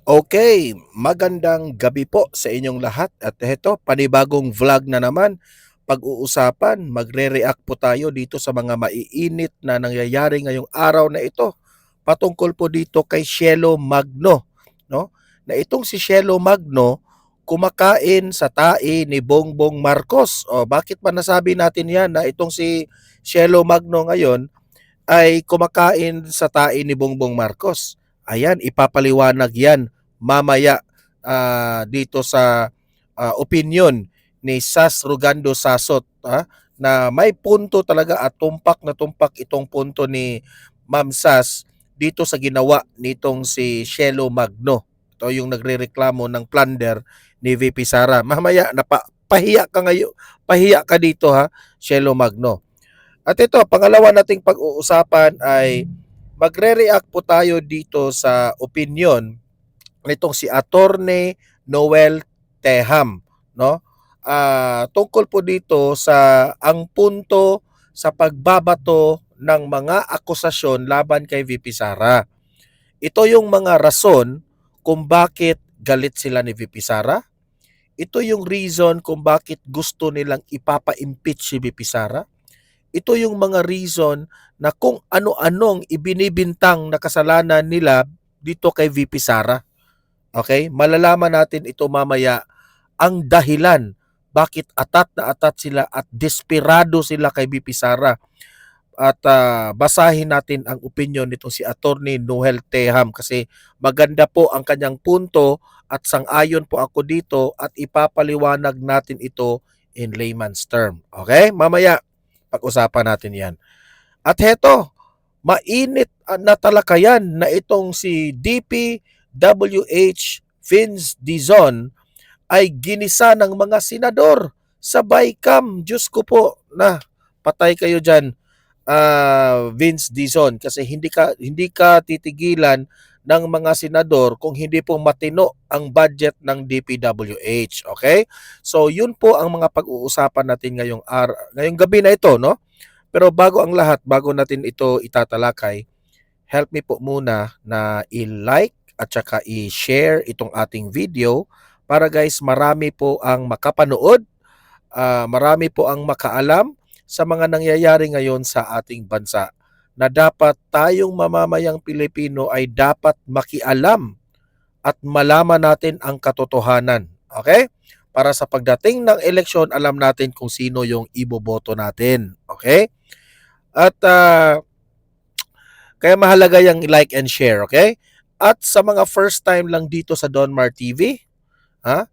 Okay, magandang gabi po sa inyong lahat at eto panibagong vlog na naman. Pag-uusapan, magre-react po tayo dito sa mga maiinit na nangyayari ngayong araw na ito. Patungkol po dito kay Cielo Magno, no? Na itong si Cielo Magno kumakain sa tae ni Bongbong Marcos. O bakit pa nasabi natin 'yan na itong si Cielo Magno ngayon ay kumakain sa tae ni Bongbong Marcos? Ayan, ipapaliwanag yan mamaya dito sa opinion ni Sas Rugando Sasot, na may punto talaga at tumpak na tumpak itong punto ni Ma'am Sas dito sa ginawa nitong si Cielo Magno. Ito yung nagrereklamo ng plunder ni VP Sara. Mamaya pahiya ka ngayon, pahiya ka dito ha, Cielo Magno. At ito, pangalawa nating pag-uusapan ay magre-react po tayo dito sa opinion nitong si Attorney Noel Teham, no? Tungkol po dito sa ang punto sa pagbabato ng mga akusasyon laban kay VP Sara. Ito yung mga rason kung bakit galit sila ni VP Sara. Ito yung reason kung bakit gusto nilang ipapa-impeach si VP Sara. Ito yung mga reason na kung ano-anong ibinibintang na kasalanan nila dito kay VP Sara. Okay? Malalaman natin ito mamaya ang dahilan bakit atat na atat sila at desperado sila kay VP Sara. At basahin natin ang opinion nito si Attorney Noel Teham kasi maganda po ang kanyang punto at sang-ayon po ako dito at ipapaliwanag natin ito in layman's term. Okay? Mamaya pag-usapan natin yan. At heto, mainit na talakayan na itong si DPWH Vince Dizon ay ginisa ng mga senador sa BICAM. Diyos ko po, na patay kayo dyan, Vince Dizon, kasi hindi ka titigilan ng mga senador kung hindi po matino ang budget ng DPWH. Okay? So yun po ang mga pag-uusapan natin ngayong gabi na ito, no? Pero bago ang lahat, bago natin ito itatalakay, help me po muna na i-like at saka i-share itong ating video para guys marami po ang makapanood, marami po ang makaalam sa mga nangyayari ngayon sa ating bansa na dapat tayong mamamayang Pilipino ay dapat makialam at malaman natin ang katotohanan. Okay? Para sa pagdating ng eleksyon, alam natin kung sino yung iboboto natin. Okay? At kaya mahalaga yung like and share, okay? At sa mga first time lang dito sa Donmar TV, ha?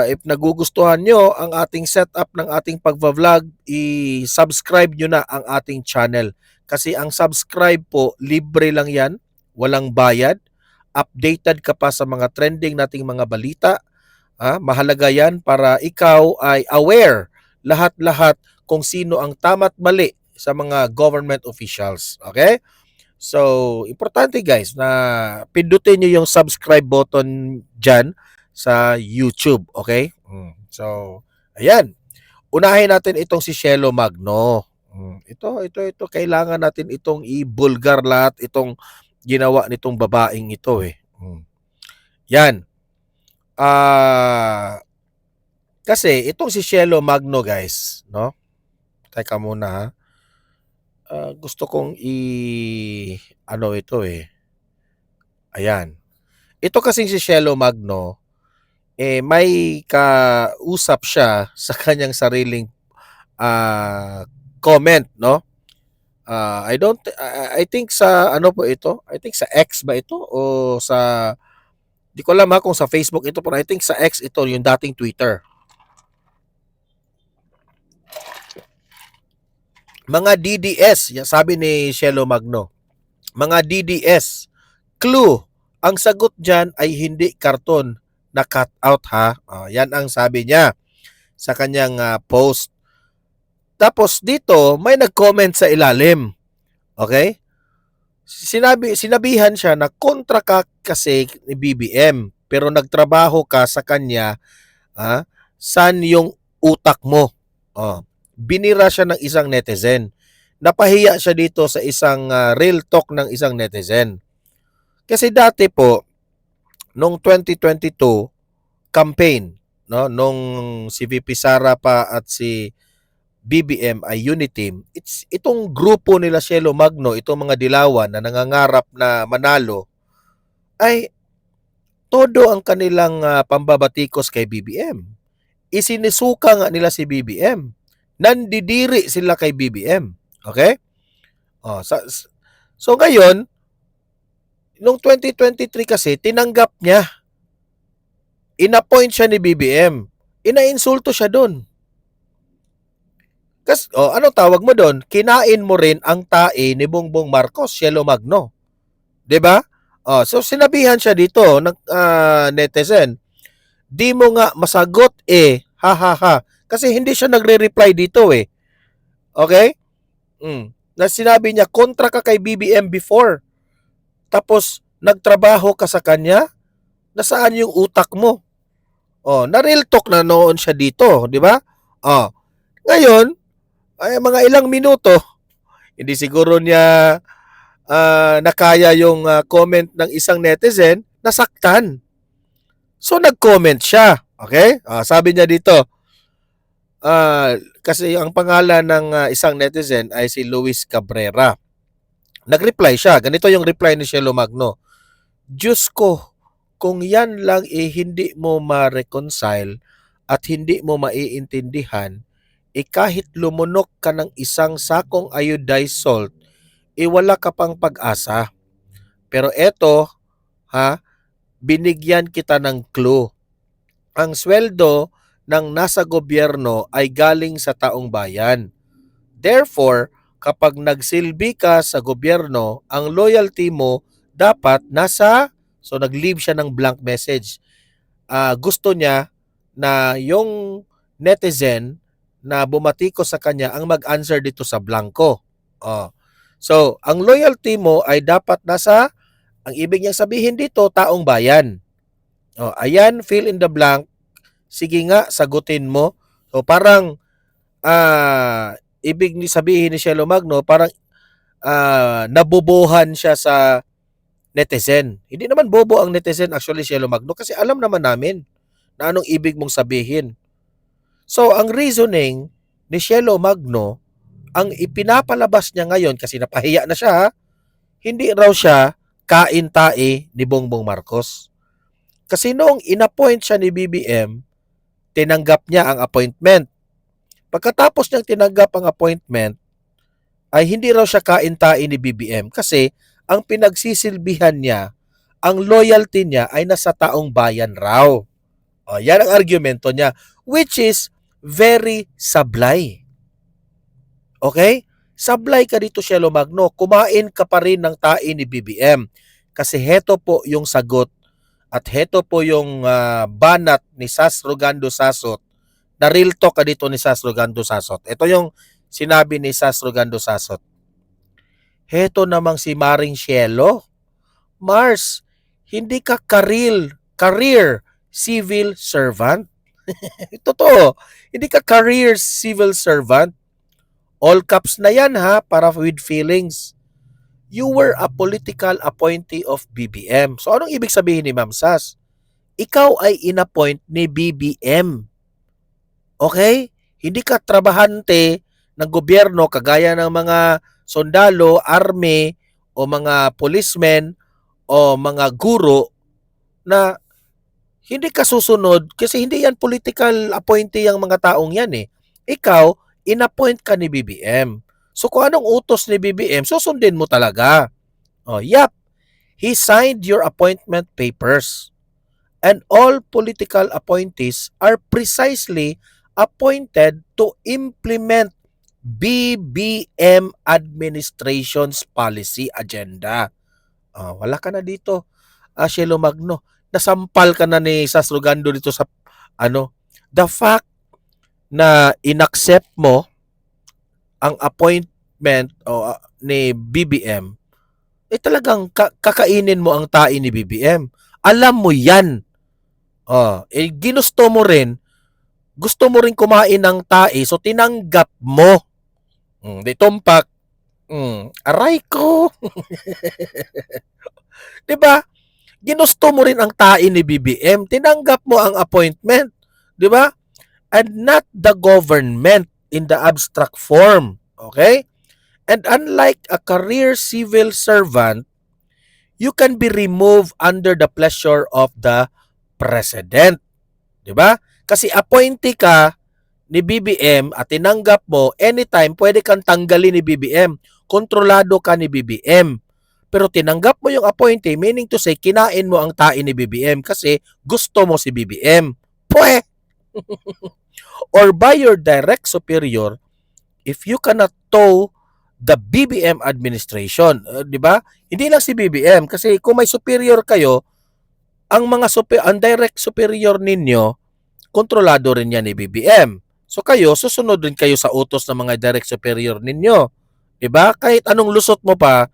If nagugustuhan nyo ang ating setup ng ating pagva-vlog, i-subscribe nyo na ang ating channel. Kasi ang subscribe po, libre lang yan, walang bayad. Updated ka pa sa mga trending nating mga balita. Mahalaga yan para ikaw ay aware lahat-lahat kung sino ang tama't mali sa mga government officials. Okay? So, importante guys na pindutin nyo yung subscribe button dyan sa YouTube. Okay? So, ayan. Unahin natin itong si Cielo Magno. Ito. Kailangan natin itong i-bulgar lahat itong ginawa nitong babaeng ito eh. Yan. Kasi itong si Cielo Magno guys, no? Teka muna ha. Gusto kong ano ito eh. Ayan. Ito kasing si Cielo Magno, may kausap siya sa kanyang sariling comment, no? I think sa ano po ito? I think sa X ba ito o sa di ko alam kung sa Facebook ito, pero I think sa X ito, yung dating Twitter. Mga DDS, yan sabi ni Cielo Magno. Mga DDS, clue, ang sagot dyan ay hindi karton na cut out ha. Yan ang sabi niya sa kanyang post. Tapos dito, may nag-comment sa ilalim. Okay? Sinabihan siya na kontra ka kasi ni BBM, pero nagtrabaho ka sa kanya, san yung utak mo? Binira siya ng isang netizen. Napahiya siya dito sa isang real talk ng isang netizen. Kasi dati po, nung 2022 campaign, no, nung si VP Sara pa at si BBM ay uniteam, itong grupo nila Cielo Magno, itong mga dilawan na nangangarap na manalo, ay todo ang kanilang pambabatikos kay BBM. Isinisuka nga nila si BBM. Nandidiri sila kay BBM. Okay? So ngayon, nung 2023 kasi, tinanggap niya. Inappoint siya ni BBM. Inainsulto siya doon. Kasi, ano tawag mo doon? Kinain mo rin ang tae ni Bongbong Marcos, Cielo Magno. 'Di ba? So sinabihan siya dito ng netizen, di mo nga masagot ha ha ha. Kasi hindi siya nagre-reply dito Okay? Na sinabi niya, kontra ka kay BBM before. Tapos, nagtrabaho ka sa kanya? Nasaan yung utak mo? Na-real talk na noon siya dito, di ba? Ngayon, ay mga ilang minuto, hindi siguro niya nakaya yung comment ng isang netizen, nasaktan. So, nag-comment siya. Okay? Sabi niya dito, kasi ang pangalan ng isang netizen ay si Luis Cabrera. Nag-reply siya. Ganito yung reply ni Cielo Magno. Diyos ko, kung yan lang hindi mo ma-reconcile at hindi mo maiintindihan, kahit lumunok ka ng isang sakong iodized salt, wala ka pang pag-asa. Pero eto, binigyan kita ng clue. Ang sweldo ng nasa gobyerno ay galing sa taong bayan. Therefore, kapag nagsilbi ka sa gobyerno, ang loyalty mo dapat so nag-leave siya ng blank message. Gusto niya na yung netizen na bumatiko sa kanya ang mag-answer dito sa blanco. So, ang loyalty mo ay dapat ang ibig niyang sabihin dito, taong bayan. Ayan, fill in the blank. Sige nga, sagutin mo. So, parang ibig ni sabihin ni Cielo Magno, parang nabobohan siya sa netizen. Hindi naman bobo ang netizen actually, Cielo Magno, kasi alam naman namin na anong ibig mong sabihin. So, ang reasoning ni Cielo Magno, ang ipinapalabas niya ngayon, kasi napahiya na siya, hindi raw siya kain-tae ni Bongbong Marcos. Kasi noong inappoint siya ni BBM, tinanggap niya ang appointment. Pagkatapos niyang tinanggap ang appointment, ay hindi raw siya kain-tae ni BBM kasi ang pinagsisilbihan niya, ang loyalty niya ay nasa taong bayan raw. Yan ang argumento niya, which is very sablay. Okay? Sablay ka dito, Cielo Magno. Kumain ka pa rin ng tae ni BBM. Kasi heto po yung sagot at heto po yung banat ni Sas Rogando Sasot. Na real talk ka dito ni Sas Rogando Sasot. Ito yung sinabi ni Sas Rogando Sasot. Heto namang si Maring Cielo. Mars, hindi ka career civil servant. Totoo, hindi ka career civil servant. All caps na yan para with feelings. You were a political appointee of BBM. So anong ibig sabihin ni Ma'am Sas? Ikaw ay inappoint ni BBM. Okay? Hindi ka trabahante ng gobyerno kagaya ng mga sundalo, army, o mga policemen, o mga guro na hindi ka susunod kasi hindi yan political appointee ang mga taong yan Ikaw, inappoint ka ni BBM. So kung anong utos ni BBM, susundin mo talaga. Yap, he signed your appointment papers. And all political appointees are precisely appointed to implement BBM administration's policy agenda. Wala ka na dito, Cielo Magno. Nasampal ka na ni Sas Rogando dito sa the fact na inaccept mo ang appointment ni BBM, talagang kakainin mo ang tae ni BBM. Alam mo yan. Ginusto mo rin, gusto mo rin kumain ng tae, so tinanggap mo. Di tumpak. Aray ko. 'Di ba? Ginusto mo rin ang tae ni BBM, tinanggap mo ang appointment, 'di ba? And not the government in the abstract form, okay? And unlike a career civil servant, you can be removed under the pleasure of the president, 'di ba? Kasi appointee ka ni BBM at tinanggap mo, anytime pwede kang tanggalin ni BBM. Kontrolado ka ni BBM. Pero tinanggap mo yung appointee, meaning to say, kinain mo ang tae ni BBM kasi gusto mo si BBM. Pwe! Or by your direct superior, if you cannot tow the BBM administration, di ba? Hindi lang si BBM kasi kung may superior kayo, ang direct superior ninyo, kontrolado rin yan ni BBM. So kayo, susunod rin kayo sa utos ng mga direct superior ninyo. 'Di ba? Kahit anong lusot mo pa,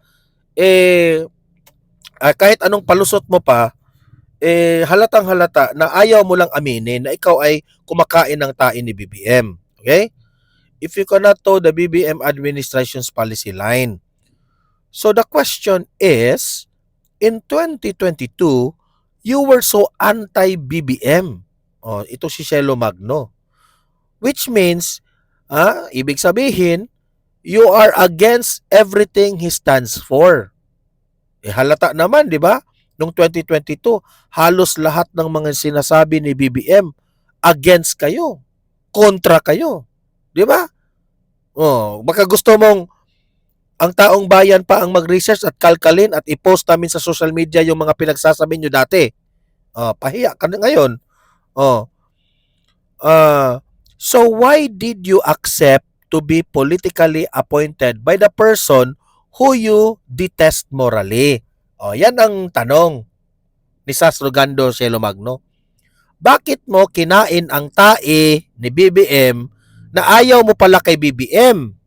kahit anong palusot mo pa, halatang halata na ayaw mo lang aminin na ikaw ay kumakain ng tae ni BBM. Okay? If you cannot toe the BBM administration's policy line. So the question is, in 2022, you were so anti-BBM. Oh, ito si Shelo Magno. Which means, ibig sabihin, you are against everything he stands for. Halata naman, di ba? Noong 2022, halos lahat ng mga sinasabi ni BBM against kayo, kontra kayo. Di ba? Oh, baka gusto mong ang taong bayan pa ang mag-research at kalkalin at i-post namin sa social media yung mga pinagsasabi nyo dati. Pahiya ka na ngayon. So why did you accept to be politically appointed by the person who you detest morally? Yan ang tanong ni Sasrogando Shelo Magno. Bakit mo kinain ang tae ni BBM na ayaw mo pala kay BBM?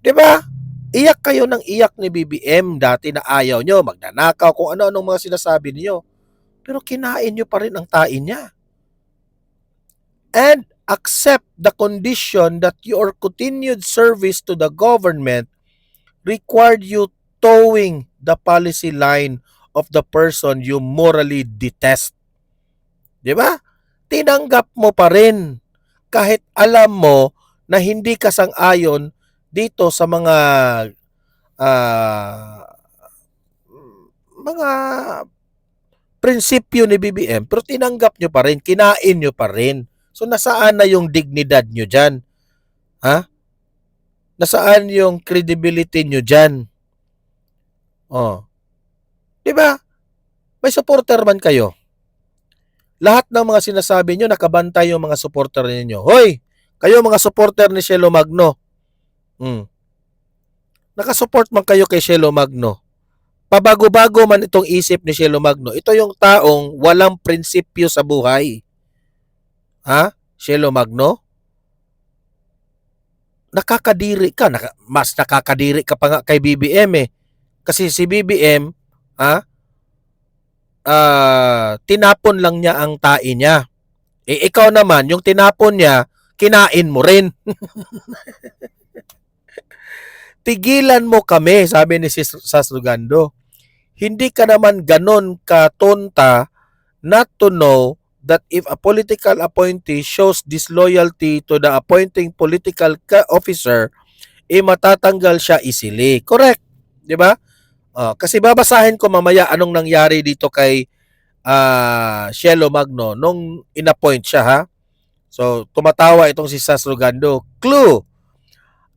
'Di ba? Iyak kayo ng iyak ni BBM dati na ayaw nyo, magnanakaw, kung ano-anong mga sinasabi niyo. Pero kinain nyo pa rin ang tae niya. And accept the condition that your continued service to the government required you towing the policy line of the person you morally detest. Di ba? Tinanggap mo pa rin kahit alam mo na hindi ka sang-ayon dito sa mga prinsipyo ni BBM, pero tinanggap nyo pa rin, kinain nyo pa rin. So nasaan na yung dignidad nyo dyan? Nasaan yung credibility nyo dyan? Di ba? May supporter man kayo. Lahat ng mga sinasabi nyo, nakabantay yung mga supporter ninyo. Hoy, kayo mga supporter ni Shelo Magno. Nakasupport man kayo kay Shelo Magno. Pabago-bago man itong isip ni Shelo Magno. Ito yung taong walang prinsipyo sa buhay. Shelo Magno? Nakakadiri ka. Mas nakakadiri ka pa nga kay BBM eh. Kasi si BBM, tinapon lang niya ang tae niya. Ikaw naman, yung tinapon niya, kinain mo rin. Tigilan mo kami, sabi ni Sasrogando. Hindi ka naman ganon katonta not to know that if a political appointee shows disloyalty to the appointing political officer, matatanggal siya easily. Correct. Di ba? Kasi babasahin ko mamaya anong nangyari dito kay Shelo Magno nung inappoint siya, ha? So, tumatawa itong si Sasrogando. Clue!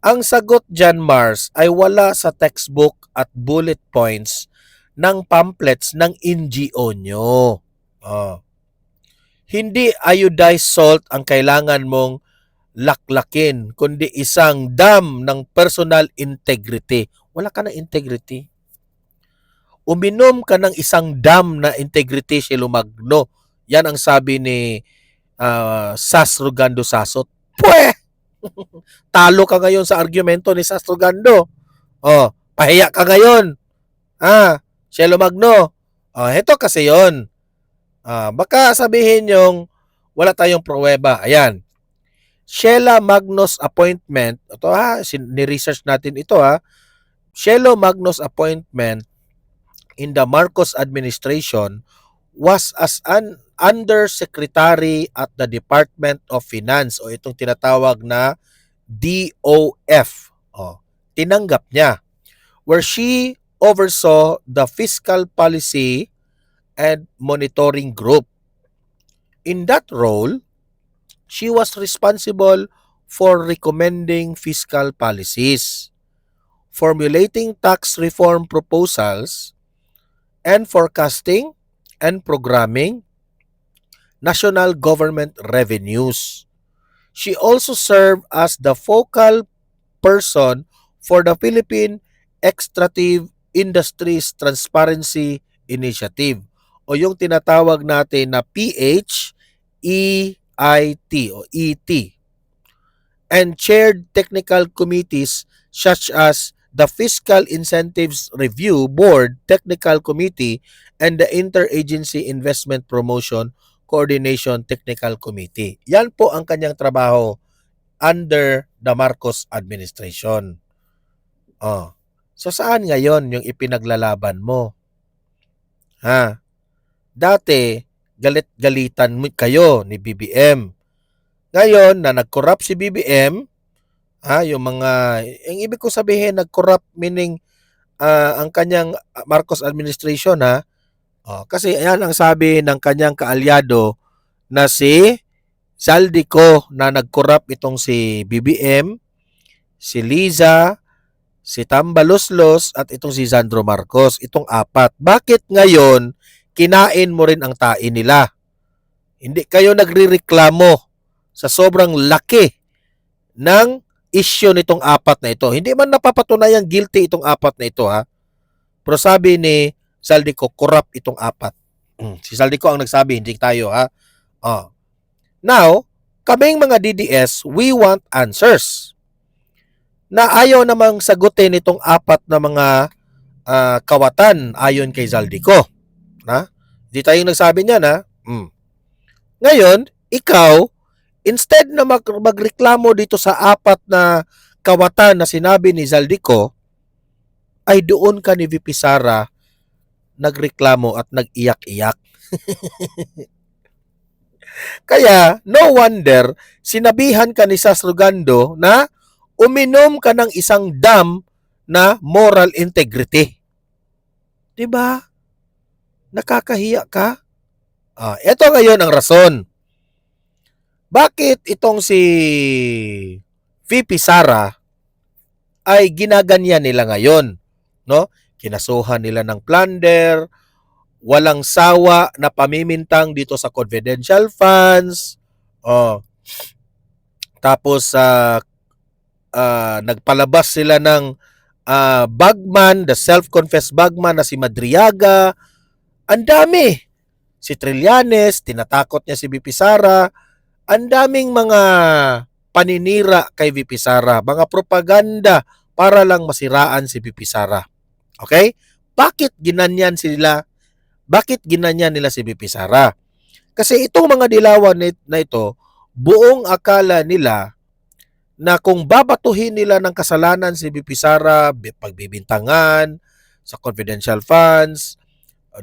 Ang sagot dyan, Mars, ay wala sa textbook at bullet points ng pamphlets ng NGO nyo. Hindi iodized salt ang kailangan mong laklakin, kundi isang dam ng personal integrity. Wala ka ng integrity. Uminom ka ng isang dam na integrity, Shelo Magno. Yan ang sabi ni Sasrogando Sasot. Pweh! Talo ka ngayon sa argumento ni Sasrogando. Pahiya ka ngayon. Shelo Magno. Heto kasi yon. Baka sabihin yung wala tayong pruweba. Ayan. Shela Magno's appointment. Ito ni-research natin ito. Shelo Magno's appointment in the Marcos administration was as an undersecretary at the Department of Finance o itong tinatawag na DOF. Tinanggap niya where she oversaw the fiscal policy and monitoring group. In that role, she was responsible for recommending fiscal policies, formulating tax reform proposals, and forecasting and programming national government revenues. She also served as the focal person for the Philippine Extractive Industries Transparency Initiative o yung tinatawag natin na PHEIT o ET, and chaired technical committees such as the Fiscal Incentives Review Board Technical Committee and the Interagency Investment Promotion Coordination Technical Committee. Yan po ang kanyang trabaho under the Marcos administration. So saan ngayon yung ipinaglalaban mo? Dati, galit-galitan mo kayo ni BBM. Ngayon, na nag-corrupt si BBM, yung yung ibig ko sabihin, nag-corrupt meaning ang kanyang Marcos administration, kasi ayan ang sabi ng kanyang kaalyado na si Zaldico na nag-corrupt itong si BBM, si Liza, si Tambaloslos at itong si Sandro Marcos, itong apat. Bakit ngayon kinain mo rin ang tae nila? Hindi kayo nagrereklamo sa sobrang laki ng issue nitong apat na ito. Hindi man napapatunayan guilty itong apat na ito, Pero sabi ni Zaldico, corrupt itong apat. Si Zaldico ang nagsabi, hindi tayo, Now, kaming mga DDS, we want answers. Na ayaw namang sagutin itong apat na mga kawatan ayon kay Zaldico. Hindi tayo nagsabi niyan, Ngayon, ikaw, instead na magreklamo dito sa apat na kawatan na sinabi ni Zaldico, ay doon ka ni VP Sara nagreklamo at nag-iyak-iyak. Kaya, no wonder, sinabihan ka ni Sasrugando na uminom ka ng isang dam na moral integrity. Diba? Nakakahiya ka? Ito ngayon ang rason. Bakit itong si VP Sara ay ginaganyan nila ngayon? Kinasuhan nila ng plunder, walang sawa na pamimintang dito sa confidential funds. Tapos nagpalabas sila ng bagman, the self-confessed bagman na si Madriaga. Ang dami. Si Trillanes, tinatakot niya si VP Sara. Ang daming mga paninira kay VP Sara, mga propaganda para lang masiraan si VP Sara. Okay? Bakit ginanyan nila si VP Sara? Kasi itong mga dilawan na ito, buong akala nila na kung babatuhin nila ng kasalanan si VP Sara, pagbibintangan sa confidential funds,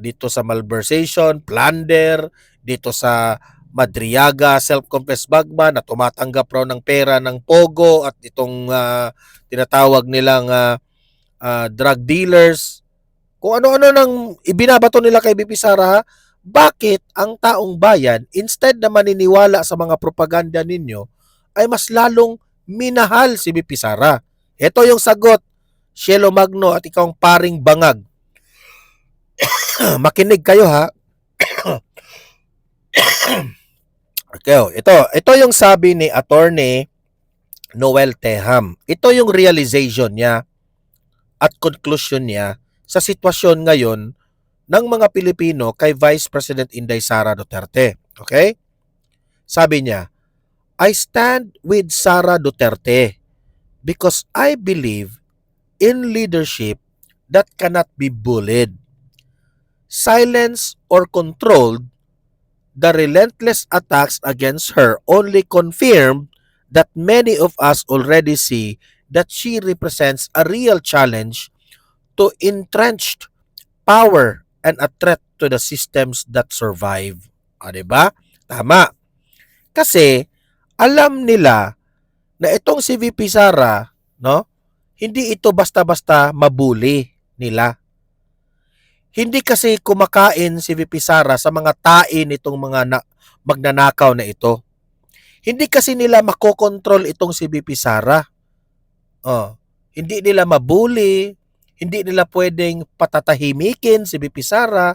dito sa malversation, plunder, dito sa Madriaga, self-confessed bagman na tumatanggap raw ng pera ng Pogo at itong tinatawag nilang drug dealers, kung ano-ano nang ibinabato nila kay VP Sara, bakit ang taong bayan, instead na maniniwala sa mga propaganda ninyo, ay mas lalong minahal si VP Sara? Ito yung sagot, Shelo Magno at ikaw ang paring bangag. Makinig kayo, Okay, ito yung sabi ni Attorney Noel Teham. Ito yung realization niya at conclusion niya sa sitwasyon ngayon ng mga Pilipino kay Vice President Inday Sara Duterte. Okay? Sabi niya, I stand with Sara Duterte because I believe in leadership that cannot be bullied, silenced, or controlled. The relentless attacks against her only confirm that many of us already see that she represents a real challenge to entrenched power and a threat to the systems that survive. Diba? Tama. Kasi alam nila na itong si VP Sara, no? Hindi ito basta-basta mabuli nila. Hindi kasi kumakain si VP Sara sa mga tae nitong mga magnanakaw na ito. Hindi kasi nila makokontrol itong si VP Sara. Hindi nila mabuli, hindi nila pwedeng patatahimikin si VP Sara,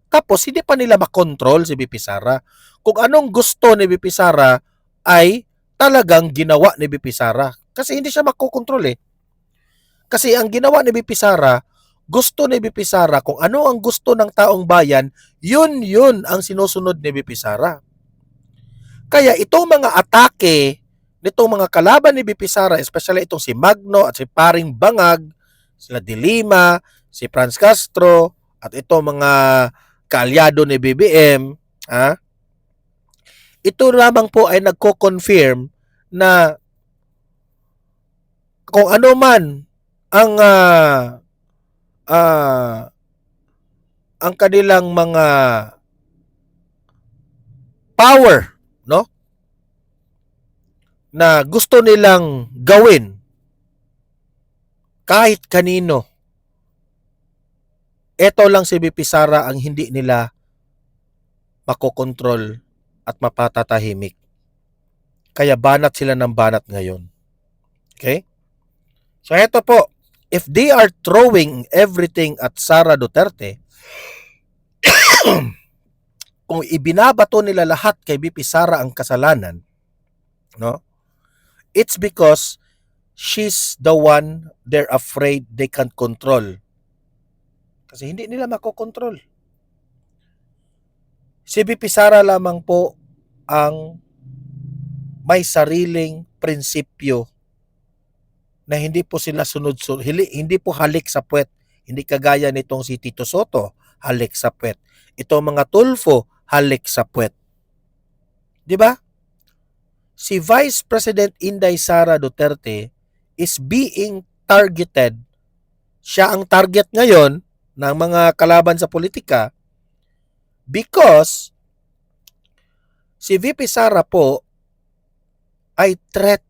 tapos hindi pa nila makontrol si VP Sara. Kung anong gusto ni VP Sara ay talagang ginawa ni VP Sara. Kasi hindi siya makokontrol eh. Kasi ang ginawa ni VP Sara, gusto ni VP Sara, kung ano ang gusto ng taong bayan, yun ang sinusunod ni VP Sara. Kaya itong mga atake nitong mga kalaban ni VP Sara, especially itong si Magno at si Paring Bangag, sila De Lima, si Franz Castro, at itong mga kaalyado ni BBM, ito lamang po ay nagko-confirm na kung ano man ang kanilang mga power, no? Na gusto nilang gawin kahit kanino. Ito lang si VP Sara ang hindi nila makokontrol at mapatatahimik. Kaya banat sila ng banat ngayon. Okay? So ito po, if they are throwing everything at Sara Duterte, kung ibinabato nila lahat kay VP Sara ang kasalanan, no? It's because she's the one they're afraid they can't control. Kasi hindi nila makokontrol. Si VP Sara lamang po ang may sariling prinsipyo na hindi po sila sunod-sunod, hindi po halik sa puwet. Hindi kagaya nitong si Tito Soto, halik sa puwet. Ito mga Tulfo, halik sa puwet. Di ba? Si Vice President Inday Sara Duterte is being targeted. Siya ang target ngayon ng mga kalaban sa politika because si VP Sara po ay threat.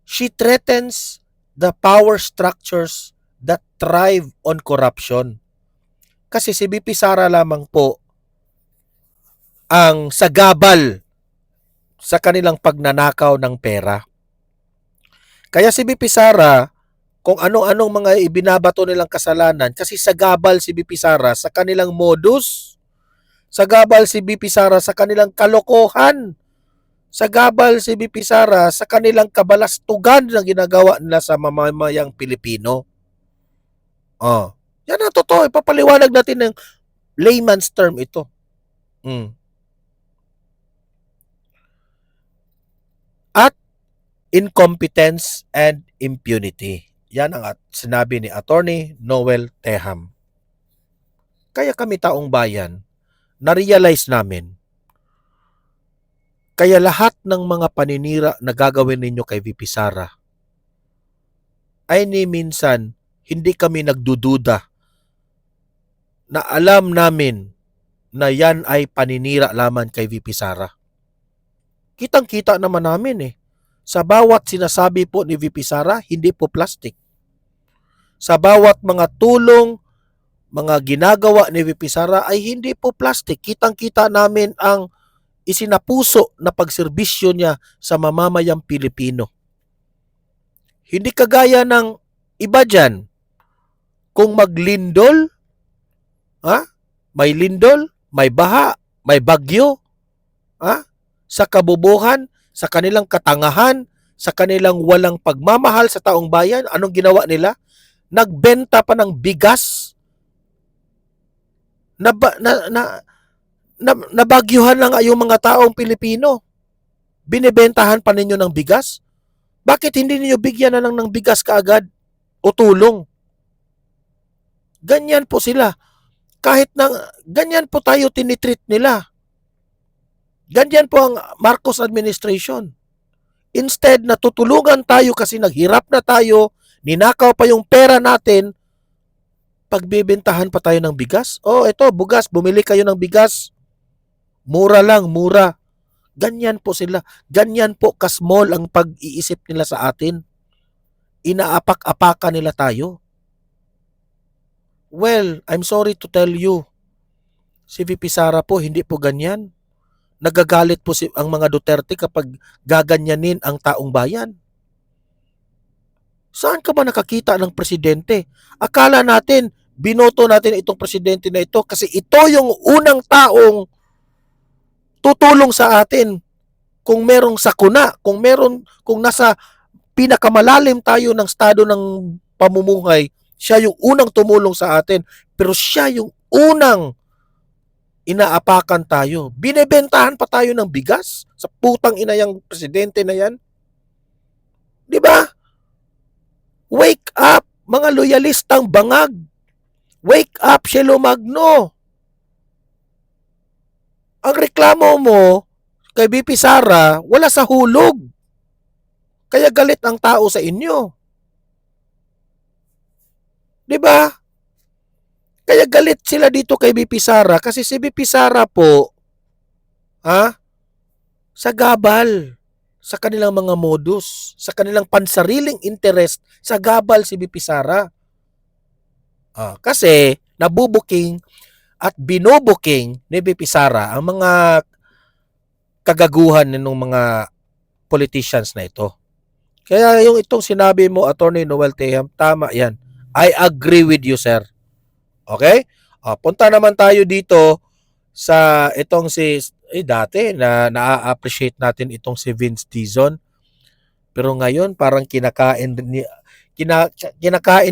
She threatens the power structures that thrive on corruption. Kasi si VP Sara lamang po ang sagabal sa kanilang pagnanakaw ng pera. Kaya si VP Sara, kung ano-anong mga ibinabato nilang kasalanan, kasi sagabal si VP Sara sa kanilang modus, sagabal si VP Sara sa kanilang kalokohan, sagabal si VP Sara sa kanilang kabalastugan na ginagawa nila sa mamamayang Pilipino. Yan ang totoo. Ipapaliwanag natin ng layman's term ito. At incompetence and impunity. Yan ang sinabi ni Attorney Noel Teham. Kaya kami taong bayan, na-realize namin, kaya lahat ng mga paninira na gagawin ninyo kay VP Sara ay ni minsan hindi kami nagdududa na alam namin na yan ay paninira lamang kay VP Sara. Kitang-kita naman namin sa bawat sinasabi po ni VP Sara, hindi po plastic. Sa bawat mga tulong, mga ginagawa ni VP Sara ay hindi po plastic. Kitang-kita namin ang isinapuso na pagserbisyo niya sa mamamayang Pilipino. Hindi kagaya ng iba dyan. Kung maglindol, may lindol, may baha, may bagyo, sa kabubuhan, sa kanilang katangahan, sa kanilang walang pagmamahal sa taong bayan, anong ginawa nila? Nagbenta pa ng bigas. Nabagyuhan lang yung mga taong Pilipino. Binibentahan pa ninyo ng bigas? Bakit hindi niyo bigyan na lang ng bigas kaagad o tulong? Ganyan po sila. Ganyan po tayo tinitreat nila. Ganyan po ang Marcos administration. Instead na tutulungan tayo kasi naghirap na tayo, ninakaw pa yung pera natin, pagbebentahan pa tayo ng bigas. Oh, ito, bugas, bumili kayo ng bigas. Mura lang, mura. Ganyan po sila. Ganyan po ka-small ang pag-iisip nila sa atin. Inaapak-apakan nila tayo. Well, I'm sorry to tell you, si VP Sara po, hindi po ganyan. Nagagalit po ang mga Duterte kapag gaganyanin ang taong bayan. Saan ka ba nakakita ng presidente? Akala natin, binoto natin itong presidente na ito kasi ito yung unang taong tutulong sa atin kung merong sakuna, kung nasa pinakamalalim tayo ng estado ng pamumuhay, siya yung unang tumulong sa atin. Pero siya yung unang inaapakan tayo. Binebentahan pa tayo ng bigas sa putang ina yang presidente na yan. Di ba? Wake up, mga loyalistang bangag. Wake up, Shelo Magno. Ang reklamo mo kay VP Sara, wala sa hulog. Kaya galit ang tao sa inyo. Di ba? Kaya galit sila dito kay VP Sara kasi si VP Sara po, sa gabal, sa kanilang mga modus, sa kanilang pansariling interest, sa gabal si VP Sara. Kasi nabubuking at binubuking ni VP Sara ang mga kagaguhan ng mga politicians na ito. Kaya yung itong sinabi mo, Attorney Noel Teham, tama yan. I agree with you, sir. Okay? Punta naman tayo dito sa itong dati na na-appreciate natin itong si Vince Dizon. Pero ngayon parang kinakain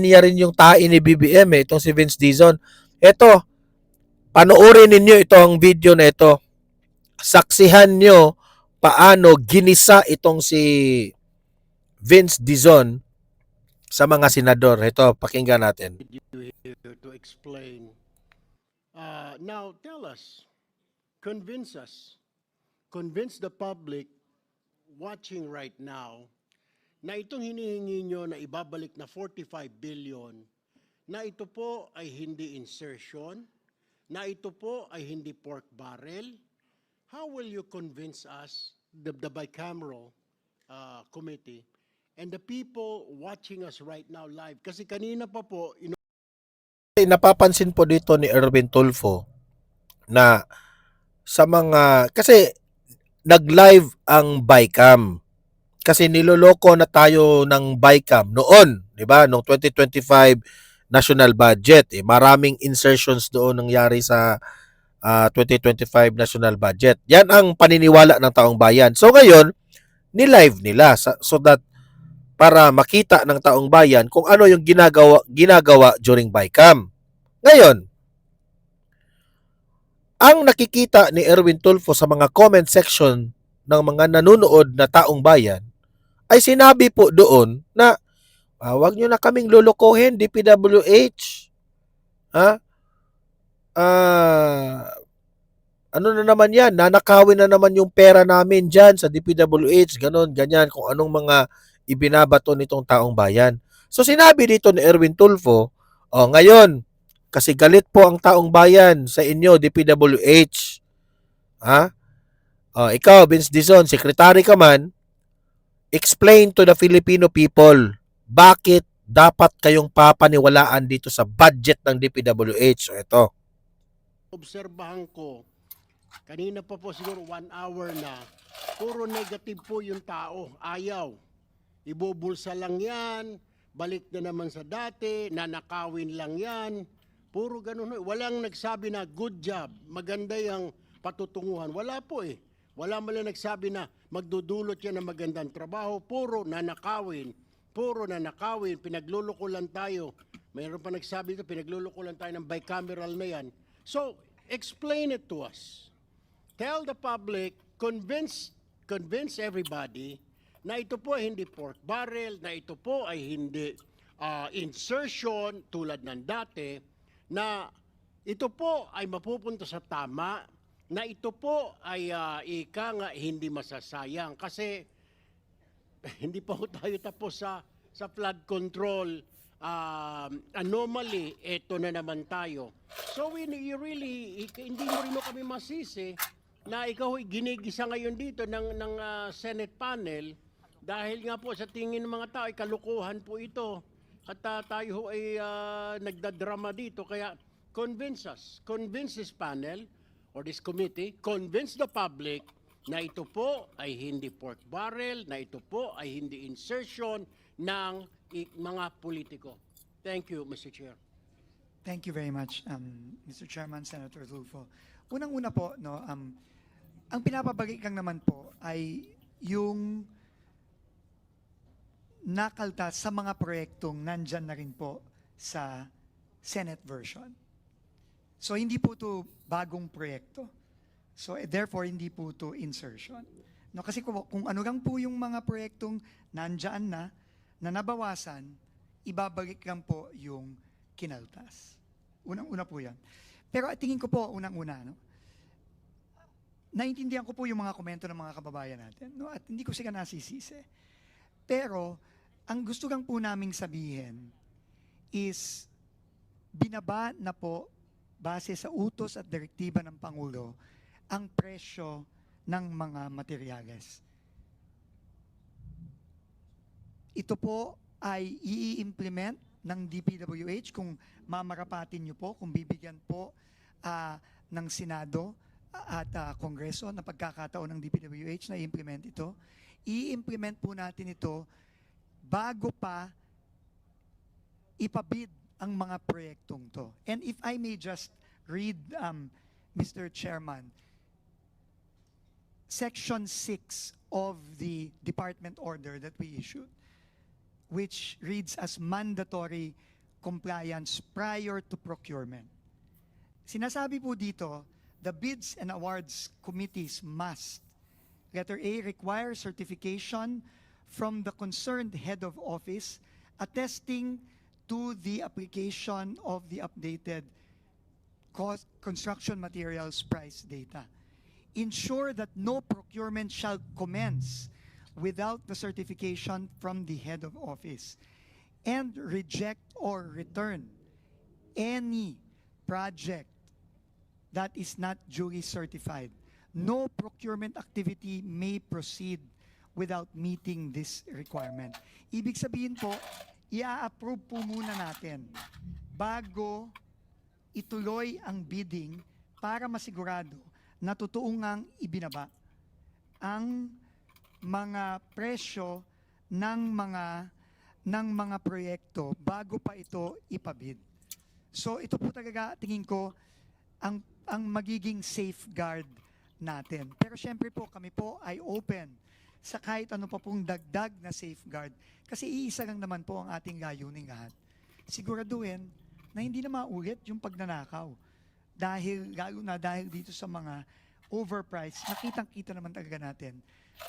niya rin yung tae ni BBM itong si Vince Dizon. Ito, panoorin ninyo itong video na ito. Saksihan nyo paano ginisa itong si Vince Dizon sa mga senador. Ito, pakinggan natin. To explain. Now, tell us, convince the public watching right now na itong hinihingi nyo na ibabalik na 45 billion, na ito po ay hindi insertion, na ito po ay hindi pork barrel. How will you convince us, the bicameral committee, and the people watching us right now live? Kasi kanina pa po, napapansin po dito ni Erwin Tulfo na sa mga, kasi nag-live ang BICAM. Kasi niloloko na tayo ng BICAM noon, di ba? Noong 2025 national budget, maraming insertions doon nangyari sa 2025 national budget. Yan ang paniniwala ng taong bayan. So ngayon, ni-live nila so that para makita ng taong bayan kung ano yung ginagawa during BICAM. Ngayon, ang nakikita ni Erwin Tulfo sa mga comment section ng mga nanonood na taong bayan ay sinabi po doon na wag nyo na kaming lulukohin, DPWH. Ano na naman yan? Nanakawin na naman yung pera namin dyan sa DPWH, ganon, ganyan, kung anong mga ibinabato nitong taong bayan. So sinabi dito ni Erwin Tulfo, ngayon, kasi galit po ang taong bayan sa inyo, DPWH. Ikaw, Vince Dizon, secretary ka man, explain to the Filipino people bakit dapat kayong papaniwalaan dito sa budget ng DPWH. So ito. Obserbahan ko, kanina pa po siguro 1 hour na, puro negative po yung tao, ayaw. Ibubulsa lang yan, balik na naman sa dati, nanakawin lang yan, puro ganun. Walang nagsabi na good job, maganda yung patutunguhan. Wala po eh. Wala man lang nagsabi na magdudulot yan ng magandang trabaho, puro nanakawin, pinagluloko lang tayo. Mayroon pa nagsabi ito, pinagluloko lang tayo ng bicameral na yan. So, explain it to us. Tell the public, convince everybody na ito po ay hindi pork barrel, na ito po ay hindi insertion tulad ng dati, na ito po ay mapupunta sa tama, na ito po ay hindi masasayang. Kasi hindi pa ho tayo tapos sa flood control anomaly, eto na naman tayo. So you really, hindi mo rin kami masisi na ikaw ay ginigisa ngayon dito ng Senate panel dahil nga po sa tingin ng mga tao ay kalukuhan po ito. At tayo ho ay nagdadrama dito. Kaya convince this panel or this committee, convince the public na ito po ay hindi pork barrel, na ito po ay hindi insertion ng mga politiko. Thank you, Mr. Chair. Thank you very much, Mr. Chairman, Senator Tulfo. Unang-una po, no, ang pinapabalik lang naman po ay yung nakaltas sa mga proyektong nandyan na rin po sa Senate version. So hindi po ito bagong proyekto. So therefore, hindi po ito insertion. No, kasi kung ano lang po yung mga proyektong nandyan na nabawasan, ibabalik lang po yung kinaltas. Unang-una po yan. Pero tingin ko po, unang-una, no, naintindihan ko po yung mga komento ng mga kababayan natin, no, at hindi ko sila nasisisi. Pero, ang gusto lang po naming sabihin is, binaba na po, base sa utos at direktiba ng Pangulo, ang presyo ng mga materyales. Ito po ay i-implement ng DPWH kung mamarapatin nyo po, kung bibigyan po ng Senado at Kongreso na pagkakataon ng DPWH na i-implement ito. I-implement po natin ito bago pa ipabid ang mga proyektong to. And if I may just read, Mr. Chairman, Section 6 of the department order that we issued, which reads as mandatory compliance prior to procurement. Sinasabi po dito, the bids and awards committees must, letter A, require certification from the concerned head of office attesting to the application of the updated construction materials price data. Ensure that no procurement shall commence without the certification from the head of office, and reject or return any project that is not duly certified. No procurement activity may proceed without meeting this requirement. Ibig sabihin po, i-approve po muna natin bago ituloy ang bidding para masigurado na totoo ngang ibinaba ang mga presyo ng mga proyekto bago pa ito ipabid. So ito po talaga tingin ko ang magiging safeguard natin. Pero syempre po kami po ay open sa kahit ano pa pong dagdag na safeguard kasi iisa lang naman po ang ating layunin lahat. Siguraduhin na hindi na maulit yung pagnanakaw. Lalo na dahil dito sa mga overpriced, nakitang-kita naman talaga natin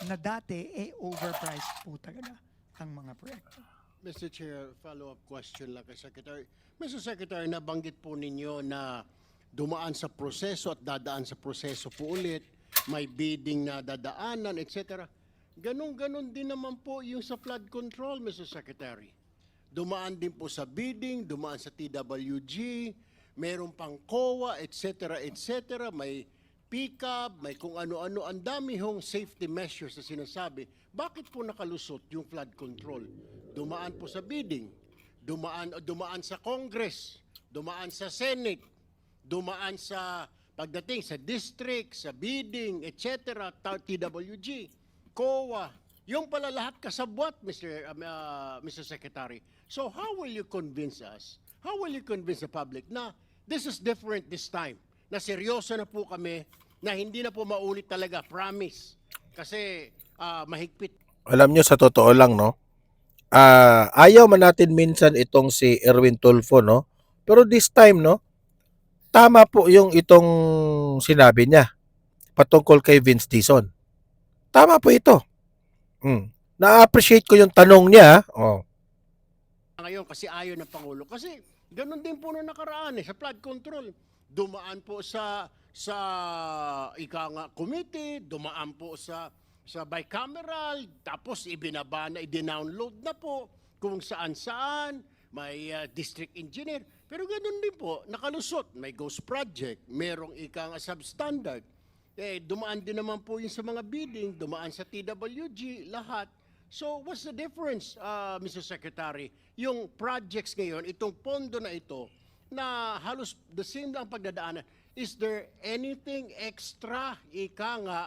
na dati overpriced po talaga ang mga proyekto. Mr. Chair, follow-up question lang kay Secretary. Mr. Secretary, nabanggit po ninyo na dumaan sa proseso at dadaan sa proseso po ulit, may bidding na dadaanan, etc. Ganon-ganon din naman po yung sa flood control, Mr. Secretary. Dumaan din po sa bidding, dumaan sa TWG, meron pang COA, etc., etc., may pick-up, may kung ano-ano, ang dami hong safety measures na sinasabi. Bakit po nakalusot yung flood control? Dumaan po sa bidding, dumaan sa Congress, dumaan sa Senate, dumaan sa pagdating sa district, sa bidding, etc., TWG, COA, yung pala lahat kasabwat, Mr. Secretary. So how will you convince us, how will you convince the public na this is different this time, na seryoso na po kami, na hindi na po maulit talaga, promise, kasi mahigpit. Alam nyo, sa totoo lang, no? Ayaw man natin minsan itong si Erwin Tulfo, no? Pero this time, no? Tama po yung itong sinabi niya patungkol kay Vince Dizon. Tama po ito. Na-appreciate ko yung tanong niya. Oh. Ngayon kasi ayaw ng Pangulo. Kasi ganun din po nung nakaraan sa flood control. Dumaan po sa committee, dumaan po sa bicameral, tapos ibinaba na, i-download na po kung saan-saan. may district engineer. Pero ganun din po, nakalusot. May ghost project, merong ika nga substandard. Dumaan din naman po yun sa mga bidding, dumaan sa TWG, lahat. So what's the difference, Mr. Secretary? Yung projects ngayon, itong pondo na ito, na halos the same lang pagdadaanan, is there anything extra, ika nga,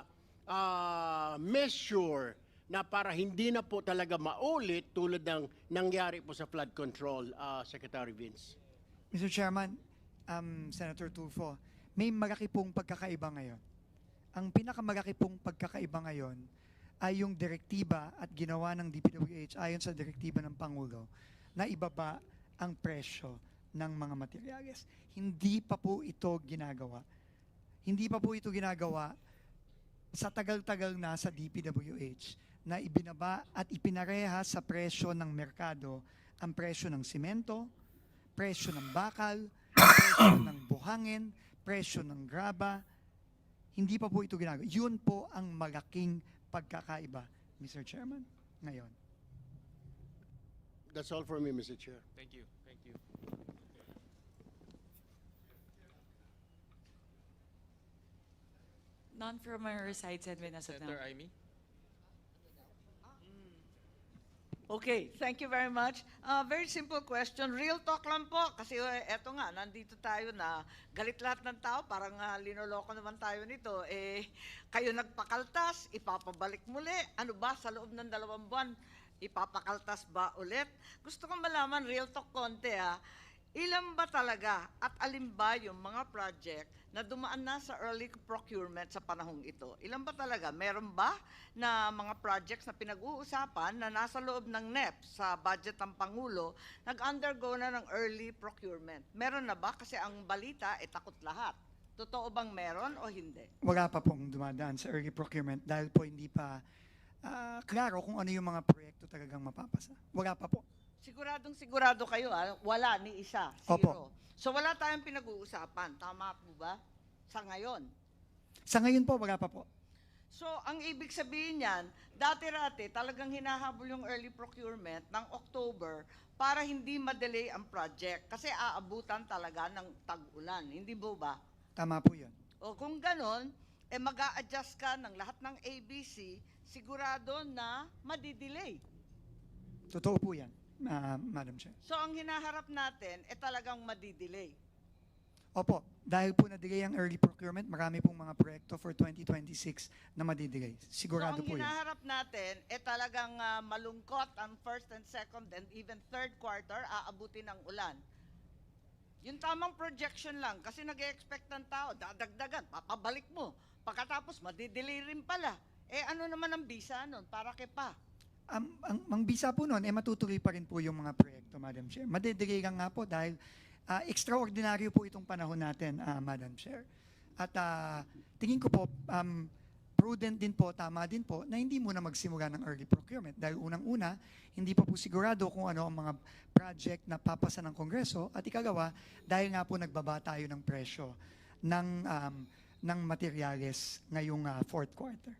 measure na para hindi na po talaga maulit tulad ng nangyari po sa flood control, Secretary Vince? Mr. Chairman, Senator Tulfo, may malaki pong pagkakaiba ngayon. Ang pinakamalaki pong pagkakaiba ngayon ay yung direktiba at ginawa ng DPWH ayon sa direktiba ng Pangulo na ibaba ang presyo ng mga materyales. Hindi pa po ito ginagawa. Hindi pa po ito ginagawa sa tagal-tagal na sa DPWH na ibinaba at ipinareha sa presyo ng merkado ang presyo ng simento, presyo ng bakal, presyo ng buhangin, presyo ng graba. Hindi pa po ito ginagawa. Yun po ang malaking pagkakaiba, Mr. Chairman, ngayon. That's all for me, Mr. Chair. Thank you. Thank you. None from our side, Senator Senator Nasugna. Amy? Okay, thank you very much. Very simple question. Real talk lang po. Kasi eto nga, nandito tayo na galit lahat ng tao. Parang linoloko naman tayo nito. Kayo nagpakaltas, ipapabalik muli. Ano ba, sa loob ng 2 buwan, ipapakaltas ba ulit? Gusto kong malaman, real talk konti ilan ba talaga at alin ba yung mga project na dumaan na sa early procurement sa panahong ito? Ilan ba talaga? Meron ba na mga projects na pinag-uusapan na nasa loob ng NEP sa budget ng Pangulo, nag-undergo na ng early procurement? Meron na ba? Kasi ang balita, takot lahat. Totoo bang meron o hindi? Wala pa pong dumadaan sa early procurement dahil po hindi pa klaro kung ano yung mga proyekto talagang mapapasa. Wala pa po. Siguradong sigurado kayo, wala ni isa, zero. Opo. So wala tayong pinag-uusapan, tama po ba? Sa ngayon. Sa ngayon po, wala pa po. So ang ibig sabihin niyan, dati-rati talagang hinahabol yung early procurement ng October para hindi ma-delay ang project kasi aabutan talaga ng tag-ulan, hindi po ba? Tama po yun. O kung ganon, mag-a-adjust ka ng lahat ng ABC, sigurado na madidelay. Totoo po yan, Madam Chair. So ang hinaharap natin, talagang madidelay. Opo, dahil po na-delay ang early procurement, marami pong mga proyekto for 2026 na madidelay. Sigurado so, po ang yun. hinaharap natin, talagang malungkot ang first and second and even third quarter, aabutin ng ulan. Yung tamang projection lang, kasi nag-expect ng tao, dadagdagan, papabalik mo. Pagkatapos, madidelay rin pala. Ano naman ang bisa nun? Para kay pa? Ang bisa po nun, matutuloy pa rin po yung mga proyekto, Madam Chair. Madidelay lang nga po dahil extraordinaryo po itong panahon natin, Madam Chair. At tingin ko po, prudent din po, tama din po, na hindi muna magsimula ng early procurement. Dahil unang-una, hindi pa po sigurado kung ano ang mga project na papasa ng Kongreso. At ikalawa, dahil nga po nagbaba tayo ng presyo ng materyales ngayong fourth quarter.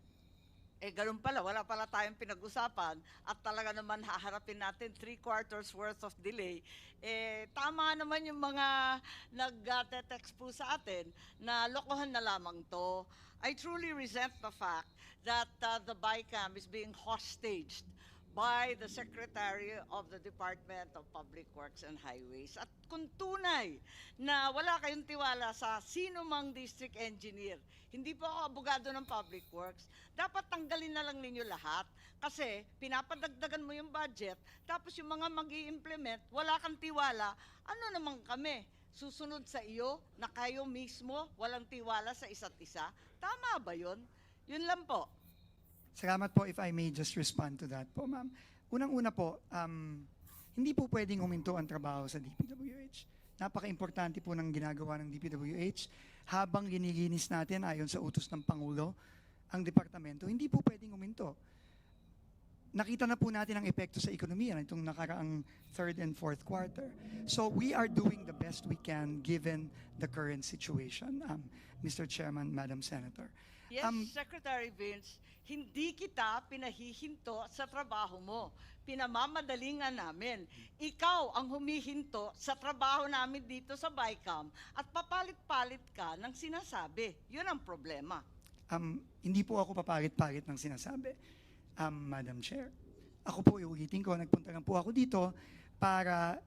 Ganun pala, wala pala tayong pinag-usapan at talaga naman haharapin natin 3 quarters worth of delay. Tama naman yung mga nag-text po sa atin na lokohan na lamang to. I truly resent the fact that the BICAM is being hostaged by the Secretary of the Department of Public Works and Highways. At kung tunay na wala kayong tiwala sa sino mang district engineer, hindi po ako abogado ng Public Works, dapat tanggalin na lang ninyo lahat kasi pinapadagdagan mo yung budget, tapos yung mga mag-i-implement, wala kang tiwala, ano naman kami? Susunod sa iyo na kayo mismo walang tiwala sa isa't isa? Tama ba yun? Yun lang po. Salamat po if I may just respond to that po, ma'am. Unang-una po, hindi po pwedeng huminto ang trabaho sa DPWH. Napaka-importante po ng ginagawa ng DPWH. Habang linilinis natin ayon sa utos ng Pangulo, ang departamento, hindi po pwedeng huminto. Nakita na po natin ang epekto sa ekonomiya nitong nakaraang third and fourth quarter. So we are doing the best we can given the current situation, Mr. Chairman, Madam Senator. Yes, Um, Secretary Vince, hindi kita pinahihinto sa trabaho mo. Pinamamadali nga namin. Ikaw ang humihinto sa trabaho namin dito sa BICAM at papalit-palit ka ng sinasabi. Yun ang problema. Hindi po ako papalit-palit ng sinasabi, Madam Chair. Ako po, iulitin ko, nagpunta lang po ako dito para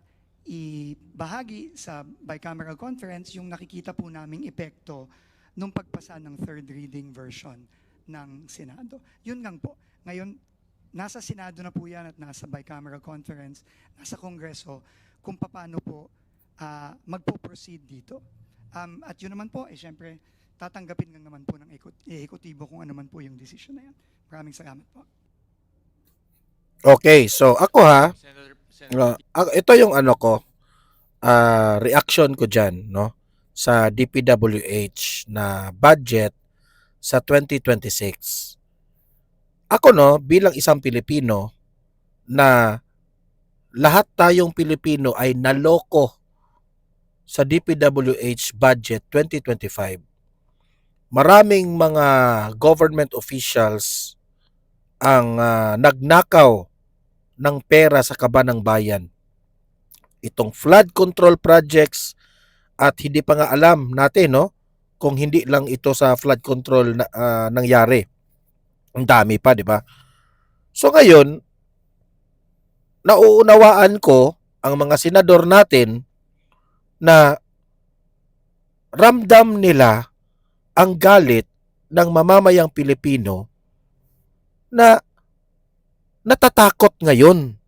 ibahagi sa bicameral conference yung nakikita po naming epekto nung pagpasa ng third reading version ng Senado. Yun lang po. Ngayon, nasa Senado na po yan at nasa bicameral conference, nasa Kongreso, kung paano po magpo-proceed dito. At yun naman po, syempre, tatanggapin lang naman po ng ekutibo kung ano man po yung decision na yan. Maraming salamat po. Okay, so ako ha, Senator, ito yung ano ko, reaction ko dyan, no? Sa DPWH na budget sa 2026. Ako no, bilang isang Pilipino na lahat tayong Pilipino ay naloko sa DPWH budget 2025. Maraming mga government officials ang nagnakaw ng pera sa kaban ng bayan. Itong flood control projects at hindi pa nga alam natin no kung hindi lang ito sa flood control na nangyari. Ang dami pa, di ba? So ngayon, nauunawaan ko ang mga senador natin na ramdam nila ang galit ng mamamayang Pilipino na natatakot ngayon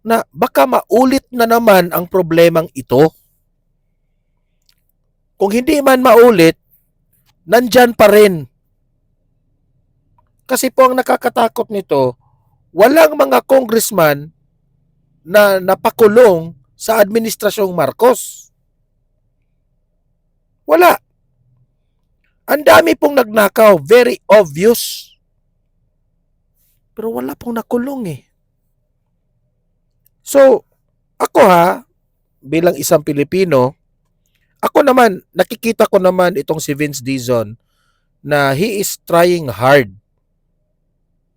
na baka maulit na naman ang problemang ito. Kung hindi man maulit, nandyan pa rin. Kasi po ang nakakatakot nito, walang mga congressman na napakulong sa administrasyong Marcos. Wala. Ang dami pong nagnakaw, very obvious. Pero wala pong nakulong eh. So, ako ha, bilang isang Pilipino, ako naman, nakikita ko naman itong si Vince Dizon na he is trying hard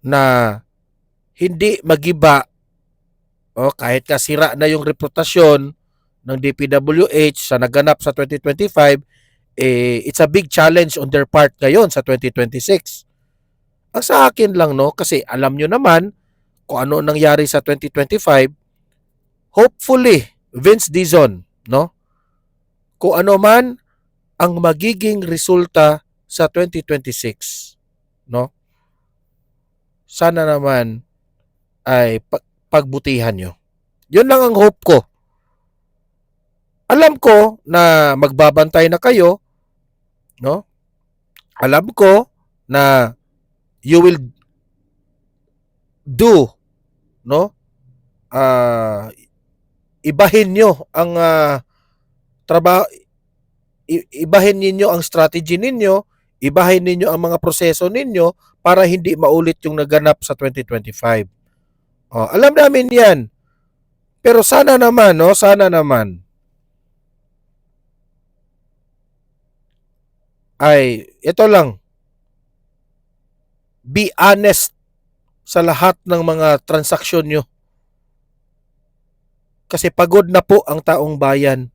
na hindi magiba kahit kasira na yung reputasyon ng DPWH sa naganap sa 2025, it's a big challenge on their part ngayon sa 2026. Ang sa akin lang no, kasi alam nyo naman kung ano nangyari sa 2025, hopefully, Vince Dizon, no? Kung ano man ang magiging resulta sa 2026, no? Sana naman ay pagbutihan nyo. Yun lang ang hope ko. Alam ko na magbabantay na kayo, no? Alam ko na you will do, no? Ibahin nyo ang trabaho, ibahin ninyo ang strategy ninyo, ibahin ninyo ang mga proseso ninyo para hindi maulit yung naganap sa 2025. Alam namin yan. Pero sana naman, no? Sana naman ay ito lang. Be honest sa lahat ng mga transaksyon nyo. Kasi pagod na po ang taong bayan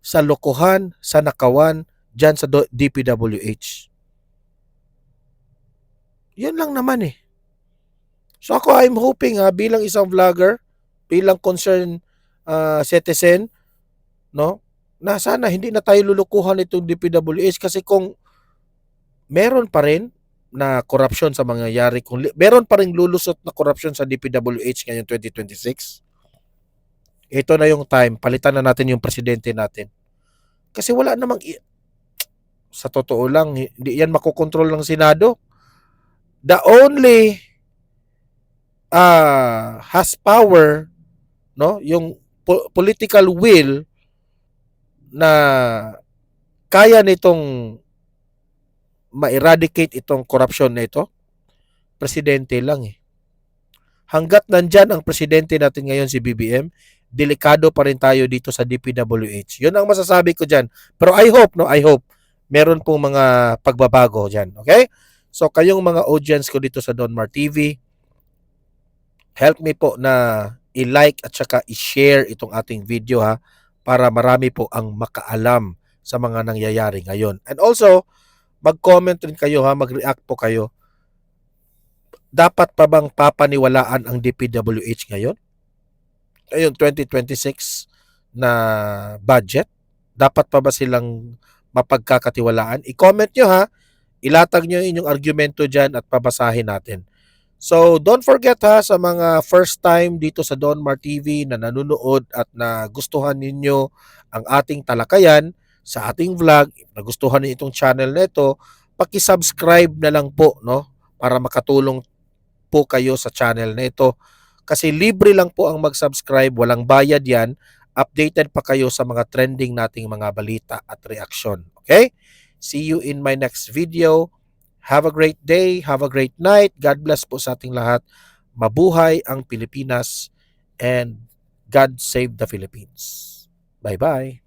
sa lokohan, sa nakawan, dyan sa DPWH. Yun lang naman eh. So ako, I'm hoping bilang isang vlogger, bilang concerned citizen, no, na sana hindi na tayo lulukuhan itong DPWH kasi kung meron pa rin na korupsyon sa mangyayari, kung meron pa rin lulusot na korupsyon sa DPWH ngayong 2026, ito na yung time, palitan na natin yung presidente natin. Kasi wala namang, sa totoo lang, hindi yan makokontrol ng Senado. The only has power, no, yung political will na kaya nitong ma-eradicate itong corruption na ito, presidente lang eh. Hanggat nandyan ang presidente natin ngayon si BBM, delikado pa rin tayo dito sa DPWH. Yun ang masasabi ko dyan. Pero I hope, meron pong mga pagbabago dyan. Okay? So kayong mga audience ko dito sa Donmar TV, help me po na i-like at saka i-share itong ating video ha, para marami po ang makaalam sa mga nangyayari ngayon. And also, mag-comment rin kayo ha, mag-react po kayo. Dapat pa bang papaniwalaan ang DPWH ngayon? Ngayon, 2026 na budget? Dapat pa ba silang mapagkakatiwalaan? I-comment nyo ha, ilatag nyo inyong argumento dyan at pabasahin natin. So, don't forget ha, sa mga first time dito sa Donmar TV na nanonood at na gustuhan ninyo ang ating talakayan sa ating vlog, nagustuhan niyo itong channel na ito, paki-subscribe na lang po, no? Para makatulong po kayo sa channel na ito. Kasi libre lang po ang mag-subscribe, walang bayad yan. Updated pa kayo sa mga trending nating mga balita at reaksyon. Okay? See you in my next video. Have a great day, have a great night. God bless po sa ating lahat. Mabuhay ang Pilipinas and God save the Philippines. Bye-bye.